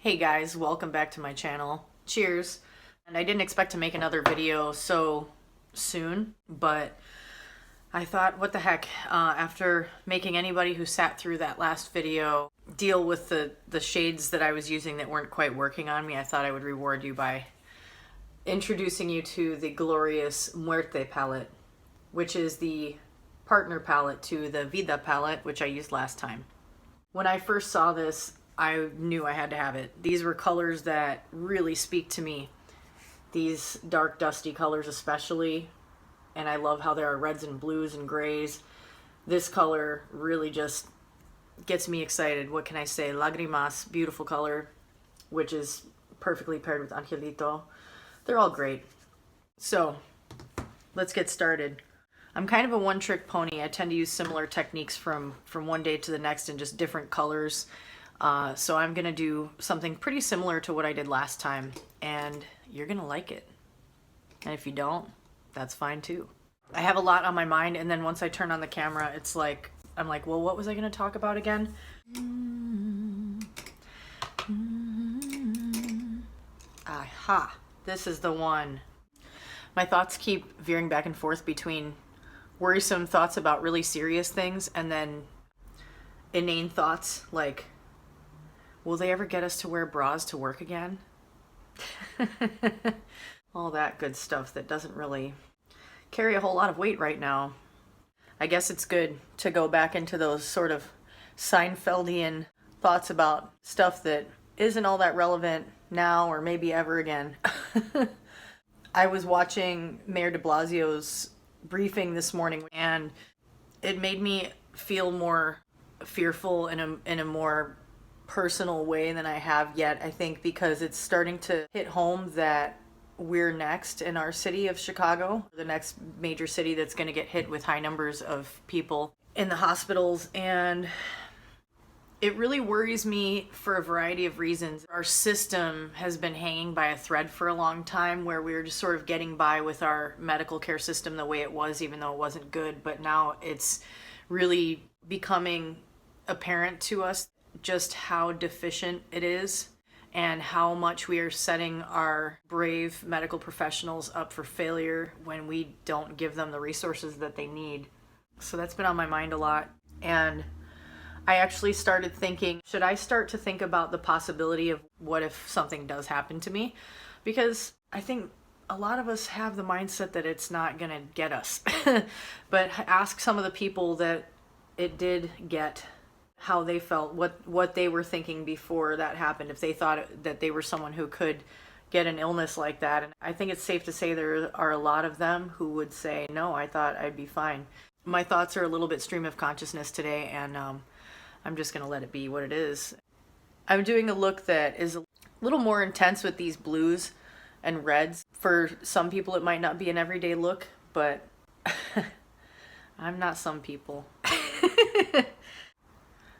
Hey guys, welcome back to my channel. Cheers. And I didn't expect to make another video so soon, but I thought, what the heck, after making anybody who sat through that last video deal with the shades that I was using that weren't quite working on me, I thought I would reward you by introducing you to the glorious Muerte palette, which is the partner palette to the Vida palette, which I used last time. When I first saw this, I knew I had to have it. These were colors that really speak to me. These dark, dusty colors especially. And I love how there are reds and blues and grays. This color really just gets me excited. What can I say? Lagrimas, beautiful color, which is perfectly paired with Angelito. They're all great. So, let's get started. I'm kind of a one-trick pony. I tend to use similar techniques from one day to the next in just different colors. So I'm going to do something pretty similar to what I did last time, and you're going to like it. And if you don't, that's fine too. I have a lot on my mind, and then once I turn on the camera, it's like, I'm like, well, what was I going to talk about again? Aha, this is the one. My thoughts keep veering back and forth between worrisome thoughts about really serious things and then inane thoughts like, will they ever get us to wear bras to work again? All that good stuff that doesn't really carry a whole lot of weight right now. I guess it's good to go back into those sort of Seinfeldian thoughts about stuff that isn't all that relevant now or maybe ever again. I was watching Mayor de Blasio's briefing this morning, and it made me feel more fearful in a more personal way than I have yet, I think, because it's starting to hit home that we're next in our city of Chicago, the next major city that's going to get hit with high numbers of people in the hospitals, and it really worries me for a variety of reasons. Our system has been hanging by a thread for a long time, where we were just sort of getting by with our medical care system the way it was, even though it wasn't good, but now it's really becoming apparent to us just how deficient it is and how much we are setting our brave medical professionals up for failure when we don't give them the resources that they need. So that's been on my mind a lot. And I actually started thinking, should I start to think about the possibility of what if something does happen to me? Because I think a lot of us have the mindset that it's not going to get us. But ask some of the people that it did get, how they felt, what they were thinking before that happened, if they thought that they were someone who could get an illness like that. And I think it's safe to say there are a lot of them who would say, no, I thought I'd be fine. My thoughts are a little bit stream of consciousness today, and I'm just going to let it be what it is. I'm doing a look that is a little more intense with these blues and reds. For some people, it might not be an everyday look, but I'm not some people.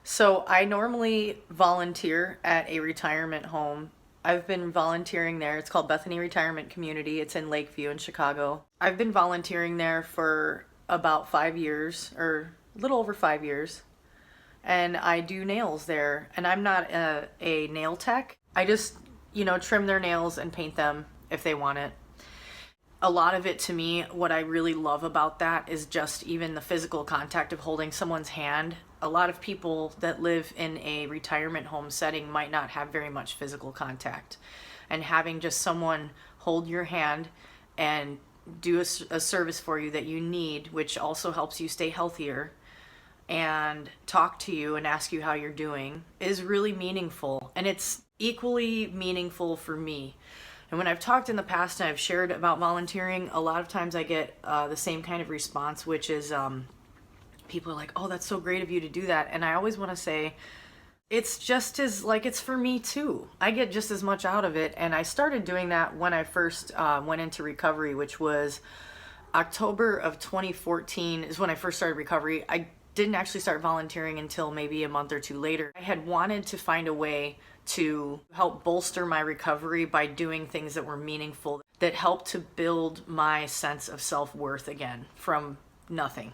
So I normally volunteer at a retirement home. I've been volunteering there. It's called Bethany Retirement Community. It's in Lakeview in Chicago. I've been volunteering there for about 5 years, or a little over 5 years. And I do nails there. And I'm not a nail tech. I just, trim their nails and paint them if they want it. A lot of it, to me, what I really love about that is just even the physical contact of holding someone's hand. A lot of people that live in a retirement home setting might not have very much physical contact. And having just someone hold your hand and do a service for you that you need, which also helps you stay healthier, and talk to you and ask you how you're doing, is really meaningful. And it's equally meaningful for me. And when I've talked in the past and I've shared about volunteering, a lot of times I get the same kind of response, which is people are like, oh, that's so great of you to do that. And I always want to say, it's just as, like, it's for me too. I get just as much out of it. And I started doing that when I first went into recovery, which was October of 2014 is when I first started recovery. I didn't actually start volunteering until maybe a month or two later. I had wanted to find a way to help bolster my recovery by doing things that were meaningful, that helped to build my sense of self-worth again from nothing,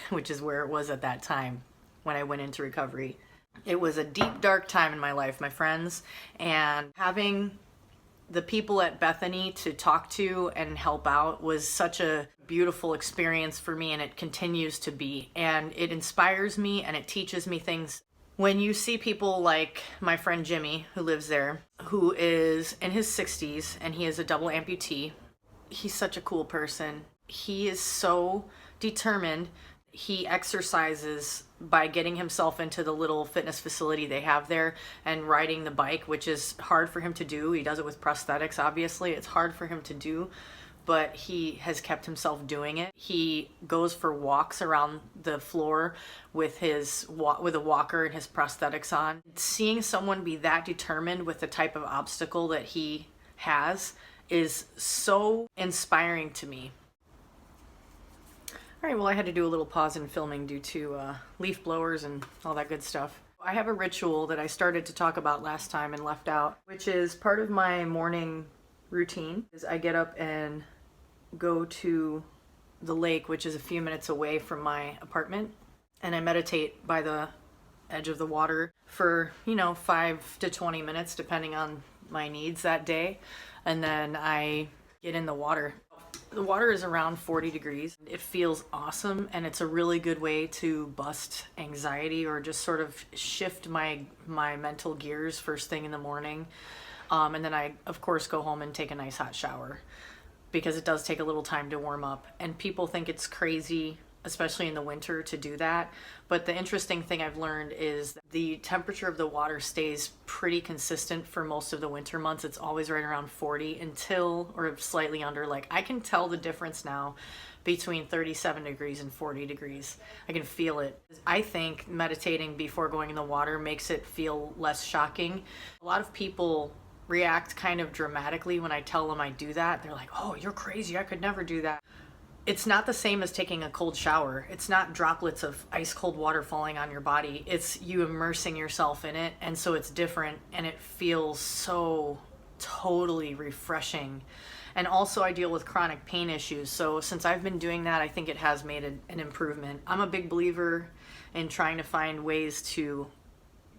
which is where it was at that time when I went into recovery. It was a deep, dark time in my life, my friends, and having the people at Bethany to talk to and help out was such a beautiful experience for me, and it continues to be. And it inspires me and it teaches me things. When you see people like my friend Jimmy, who lives there, who is in his 60s and he is a double amputee, he's such a cool person. He is so determined. He exercises by getting himself into the little fitness facility they have there and riding the bike, which is hard for him to do. He does it with prosthetics, obviously. It's hard for him to do, but he has kept himself doing it. He goes for walks around the floor with with a walker and his prosthetics on. Seeing someone be that determined with the type of obstacle that he has is so inspiring to me. All right, well, I had to do a little pause in filming due to leaf blowers and all that good stuff. I have a ritual that I started to talk about last time and left out, which is part of my morning routine. Is I get up and go to the lake, which is a few minutes away from my apartment, and I meditate by the edge of the water for, 5 to 20 minutes, depending on my needs that day, and then I get in the water. The water is around 40 degrees. It feels awesome, and it's a really good way to bust anxiety or just sort of shift my mental gears first thing in the morning. And then I, of course, go home and take a nice hot shower because it does take a little time to warm up. And people think it's crazy, especially in the winter, to do that. But the interesting thing I've learned is that the temperature of the water stays pretty consistent for most of the winter months. It's always right around 40 until, or slightly under. Like, I can tell the difference now between 37 degrees and 40 degrees. I can feel it. I think meditating before going in the water makes it feel less shocking. A lot of people react kind of dramatically when I tell them I do that. They're like, "Oh, you're crazy. I could never do that." It's not the same as taking a cold shower. It's not droplets of ice cold water falling on your body. It's you immersing yourself in it. And so it's different, and it feels so totally refreshing. And also I deal with chronic pain issues. So since I've been doing that, I think it has made an improvement. I'm a big believer in trying to find ways to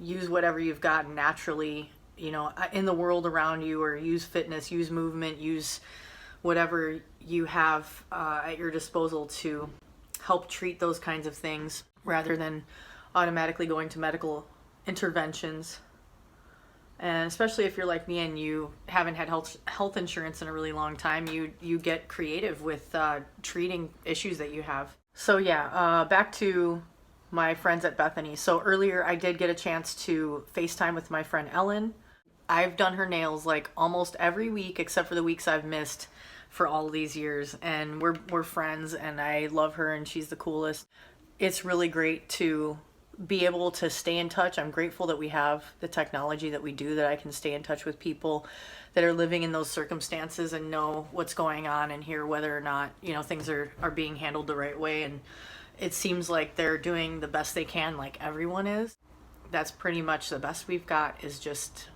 use whatever you've got naturally, in the world around you, or use fitness, use movement, use whatever you have at your disposal to help treat those kinds of things rather than automatically going to medical interventions. And especially if you're like me and you haven't had health insurance in a really long time, you get creative with treating issues that you have. So yeah, back to my friends at Bethany. So earlier I did get a chance to FaceTime with my friend Ellen. I've done her nails like almost every week except for the weeks I've missed for all these years, and we're friends, and I love her, and she's the coolest. It's really great to be able to stay in touch. I'm grateful that we have the technology that we do, that I can stay in touch with people that are living in those circumstances and know what's going on and hear whether or not, things are being handled the right way. And it seems like they're doing the best they can, like everyone is. That's pretty much the best we've got, is just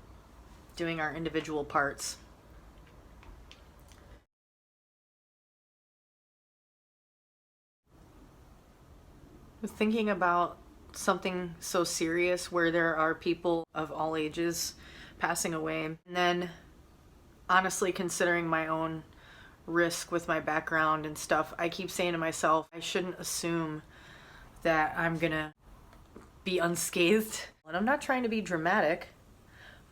doing our individual parts. Thinking about something so serious where there are people of all ages passing away, and then honestly considering my own risk with my background and stuff, I keep saying to myself, I shouldn't assume that I'm gonna be unscathed. And I'm not trying to be dramatic,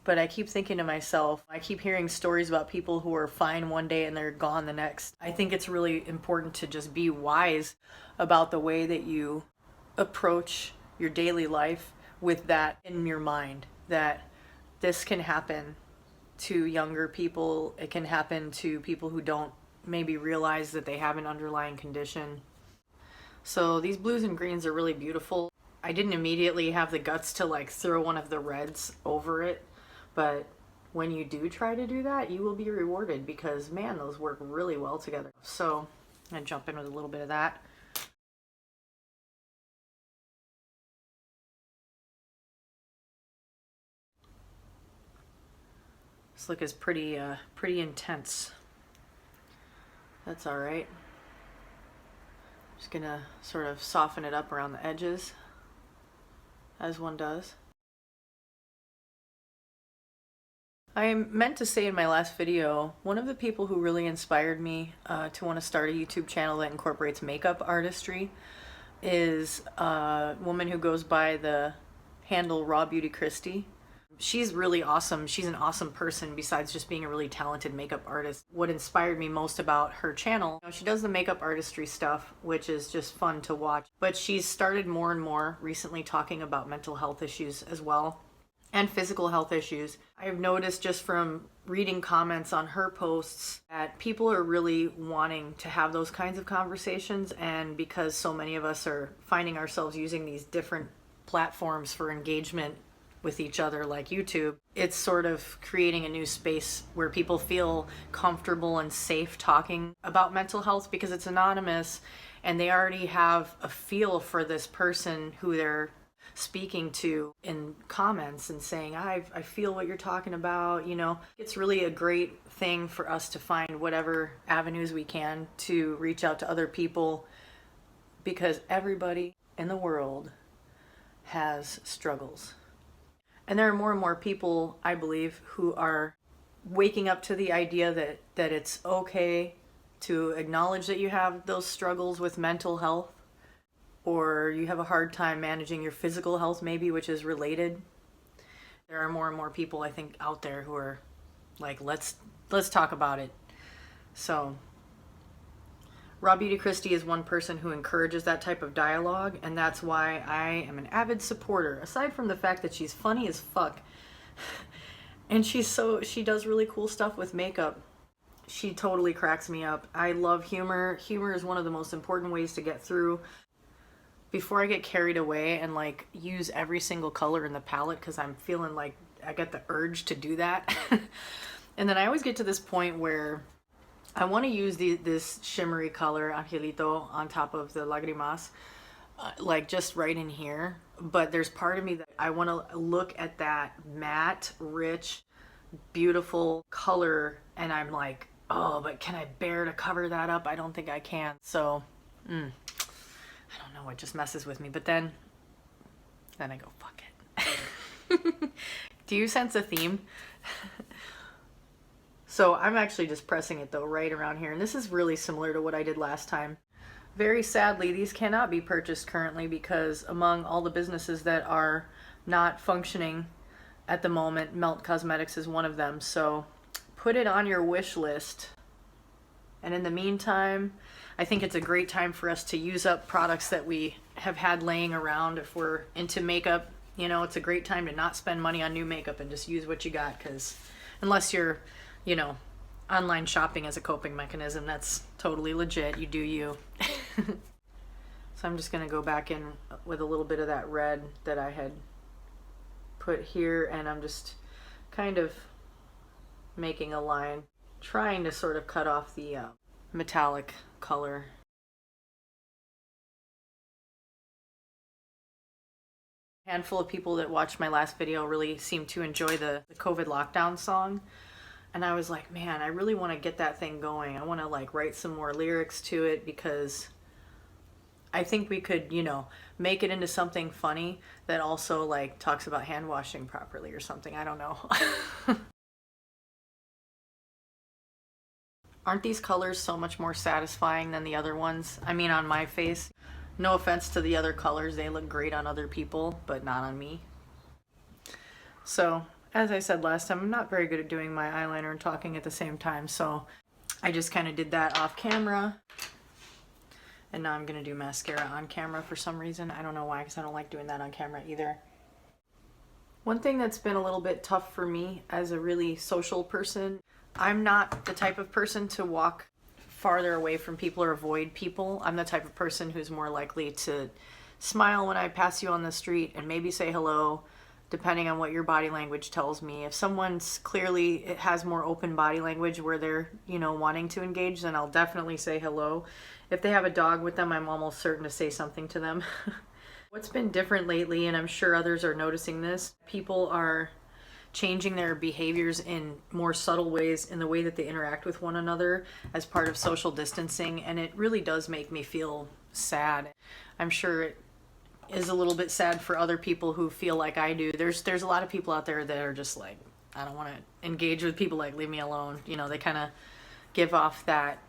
but I keep thinking to myself, I keep hearing stories about people who are fine one day and they're gone the next. I think it's really important to just be wise about the way that you approach your daily life with that in your mind, that this can happen to younger people. It can happen to people who don't maybe realize that they have an underlying condition. So these blues and greens are really beautiful. I didn't immediately have the guts to throw one of the reds over it, but when you do try to do that, you will be rewarded, because man, those work really well together. So I'm gonna jump in with a little bit of that. This look is pretty intense. That's all right. Just gonna sort of soften it up around the edges, as one does. I meant to say in my last video, one of the people who really inspired me to want to start a YouTube channel that incorporates makeup artistry is a woman who goes by the handle RawBeautyKristi. She's really awesome. She's an awesome person besides just being a really talented makeup artist. What inspired me most about her channel, she does the makeup artistry stuff, which is just fun to watch, but she's started more and more recently talking about mental health issues as well, and physical health issues. I've noticed just from reading comments on her posts that people are really wanting to have those kinds of conversations, and because so many of us are finding ourselves using these different platforms for engagement with each other like YouTube, it's sort of creating a new space where people feel comfortable and safe talking about mental health because it's anonymous and they already have a feel for this person who they're speaking to in comments and saying, I feel what you're talking about, you know. It's really a great thing for us to find whatever avenues we can to reach out to other people, because everybody in the world has struggles. And there are more and more people, I believe, who are waking up to the idea that it's okay to acknowledge that you have those struggles with mental health, or you have a hard time managing your physical health maybe, which is related. There are more and more people, I think, out there who are like, let's talk about it. So RawBeautyKristi is one person who encourages that type of dialogue, and that's why I am an avid supporter. Aside from the fact that she's funny as fuck, and she does really cool stuff with makeup. She totally cracks me up. I love humor. Humor is one of the most important ways to get through. Before I get carried away and like use every single color in the palette, because I'm feeling like I get the urge to do that. And then I always get to this point where I want to use this shimmery color, Angelito, on top of the Lagrimas, like just right in here. But there's part of me that I want to look at that matte, rich, beautiful color, and I'm like, oh, but can I bear to cover that up? I don't think I can. So, I don't know, it just messes with me. But then I go, fuck it. Do you sense a theme? So I'm actually just pressing it though right around here, and this is really similar to what I did last time. Very sadly, these cannot be purchased currently because among all the businesses that are not functioning at the moment, Melt Cosmetics is one of them. So put it on your wish list. And in the meantime, I think it's a great time for us to use up products that we have had laying around. If we're into makeup, you know, it's a great time to not spend money on new makeup and just use what you got, because unless you're, you know, online shopping as a coping mechanism, that's totally legit. You do you. So I'm just going to go back in with a little bit of that red that I had put here, and I'm just kind of making a line, trying to sort of cut off the metallic color. A handful of people that watched my last video really seemed to enjoy the COVID lockdown song. And I was like, man, I really want to get that thing going. I want to like write some more lyrics to it, because I think we could, you know, make it into something funny that also like talks about hand washing properly or something. I don't know. Aren't these colors so much more satisfying than the other ones? I mean, on my face. No offense to the other colors. They look great on other people, but not on me. So, as I said last time, I'm not very good at doing my eyeliner and talking at the same time, so I just kind of did that off camera. And now I'm going to do mascara on camera for some reason. I don't know why, because I don't like doing that on camera either. One thing that's been a little bit tough for me as a really social person, I'm not the type of person to walk farther away from people or avoid people. I'm the type of person who's more likely to smile when I pass you on the street and maybe say hello, depending on what your body language tells me. If someone's clearly, it has more open body language where they're, you know, wanting to engage, then I'll definitely say hello. If they have a dog with them, I'm almost certain to say something to them. What's been different lately, and I'm sure others are noticing this, people are changing their behaviors in more subtle ways in the way that they interact with one another as part of social distancing, and it really does make me feel sad. I'm sure it is a little bit sad for other people who feel like I do. There's a lot of people out there that are just like, I don't want to engage with people, like leave me alone. You know, they kind of give off that.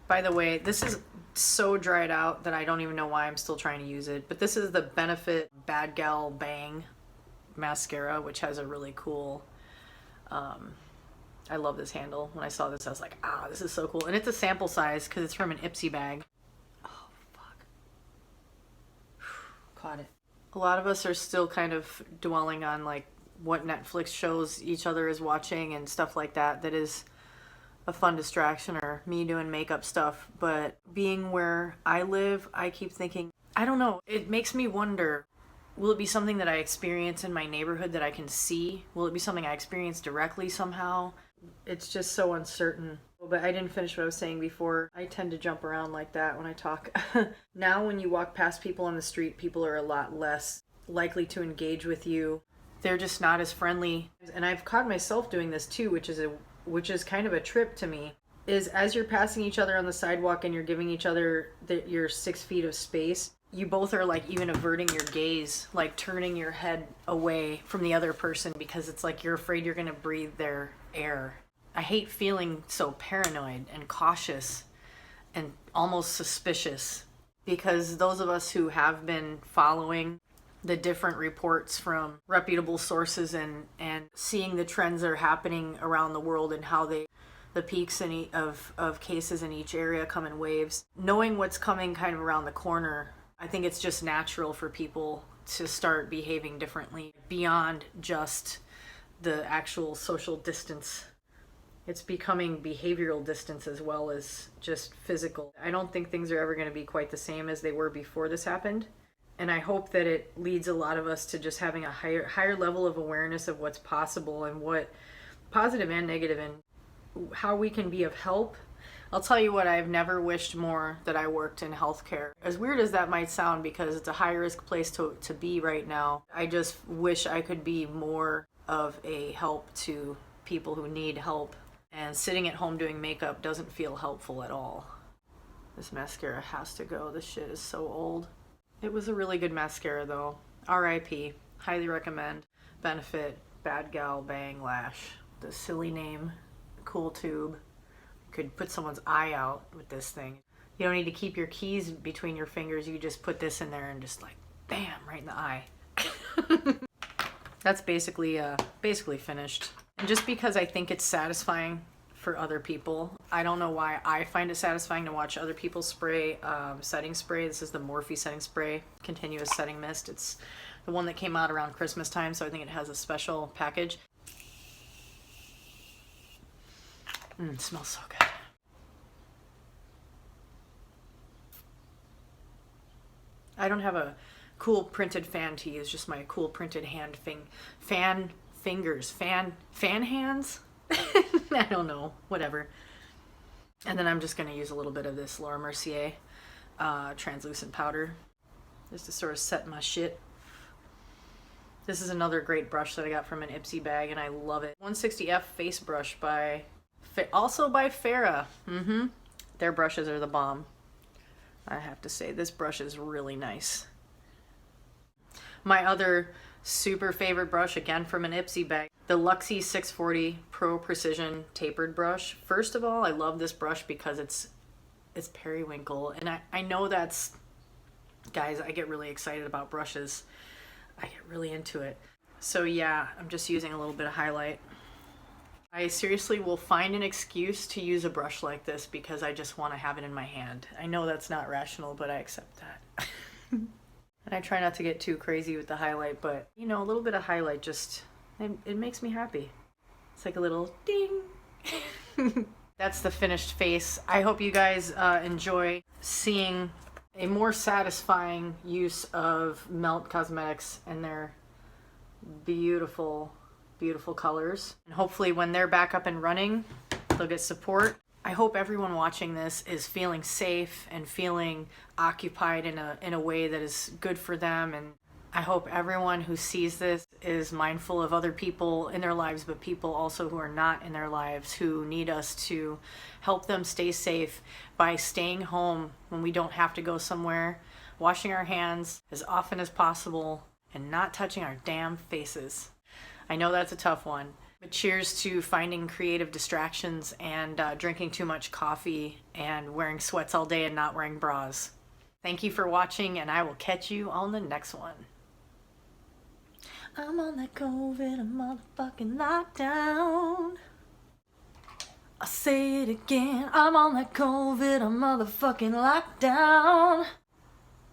By the way, this is so dried out that I don't even know why I'm still trying to use it. But this is the Benefit Bad Gal Bang mascara, which has a really cool, I love this handle. When I saw this, I was like, ah, this is so cool. And it's a sample size because it's from an Ipsy bag. Oh, fuck. Caught it. A lot of us are still kind of dwelling on like what Netflix shows each other is watching and stuff like that. That is a fun distraction, or me doing makeup stuff. But being where I live, I keep thinking, I don't know, it makes me wonder, will it be something that I experience in my neighborhood that I can see? Will it be something I experience directly somehow? It's just so uncertain. But I didn't finish what I was saying before. I tend to jump around like that when I talk. Now when you walk past people on the street, people are a lot less likely to engage with you. They're just not as friendly. And I've caught myself doing this too, which is kind of a trip to me, is as you're passing each other on the sidewalk and you're giving each other your 6 feet of space, you both are like even averting your gaze, like turning your head away from the other person because it's like you're afraid you're going to breathe their air. I hate feeling so paranoid and cautious and almost suspicious, because those of us who have been following the different reports from reputable sources and seeing the trends that are happening around the world and how the peaks of cases in each area come in waves, knowing what's coming kind of around the corner, I think it's just natural for people to start behaving differently beyond just the actual social distance. It's becoming behavioral distance as well as just physical. I don't think things are ever going to be quite the same as they were before this happened. And I hope that it leads a lot of us to just having a higher level of awareness of what's possible and what positive and negative, and how we can be of help. I'll tell you what, I've never wished more that I worked in healthcare. As weird as that might sound, because it's a high risk place to be right now, I just wish I could be more of a help to people who need help. And sitting at home doing makeup doesn't feel helpful at all. This mascara has to go. This shit is so old. It was a really good mascara though. R.I.P. Highly recommend. Benefit Bad Gal Bang Lash. The silly name, cool tube. You could put someone's eye out with this thing. You don't need to keep your keys between your fingers. You just put this in there and just like, bam, right in the eye. That's basically finished. And just because I think it's satisfying for other people, I don't know why I find it satisfying to watch other people spray setting spray. This is the Morphe setting spray, continuous setting mist. It's the one that came out around Christmas time, so I think it has a special package. It smells so good. I don't have a cool printed fan to use, just my cool printed fan hands. I don't know, whatever. And then I'm just going to use a little bit of this Laura Mercier translucent powder just to sort of set my shit. This is another great brush that I got from an Ipsy bag, and I love it. 160F face brush also by Farrah. Their brushes are the bomb. I have to say, this brush is really nice. My other super favorite brush, again from an Ipsy bag, the Luxie 640 Pro Precision Tapered Brush. First of all, I love this brush because it's periwinkle, and I know that's, guys, I get really excited about brushes. I get really into it. So yeah, I'm just using a little bit of highlight. I seriously will find an excuse to use a brush like this because I just want to have it in my hand. I know that's not rational, but I accept that. And I try not to get too crazy with the highlight, but you know, a little bit of highlight just, it makes me happy. It's like a little ding. That's the finished face. I hope you guys enjoy seeing a more satisfying use of Melt Cosmetics and their beautiful, beautiful colors. And hopefully when they're back up and running, they'll get support. I hope everyone watching this is feeling safe and feeling occupied in a way that is good for them. And I hope everyone who sees this is mindful of other people in their lives, but people also who are not in their lives, who need us to help them stay safe by staying home when we don't have to go somewhere, washing our hands as often as possible, and not touching our damn faces. I know that's a tough one. But cheers to finding creative distractions and drinking too much coffee and wearing sweats all day and not wearing bras. Thank you for watching, and I will catch you on the next one. I'm on that COVID motherfucking lockdown. I'll say it again. I'm on that COVID motherfucking lockdown.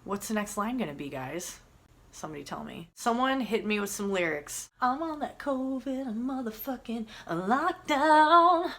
What's the next line gonna be, guys? Somebody tell me. Someone hit me with some lyrics. I'm on that COVID motherfucking lockdown.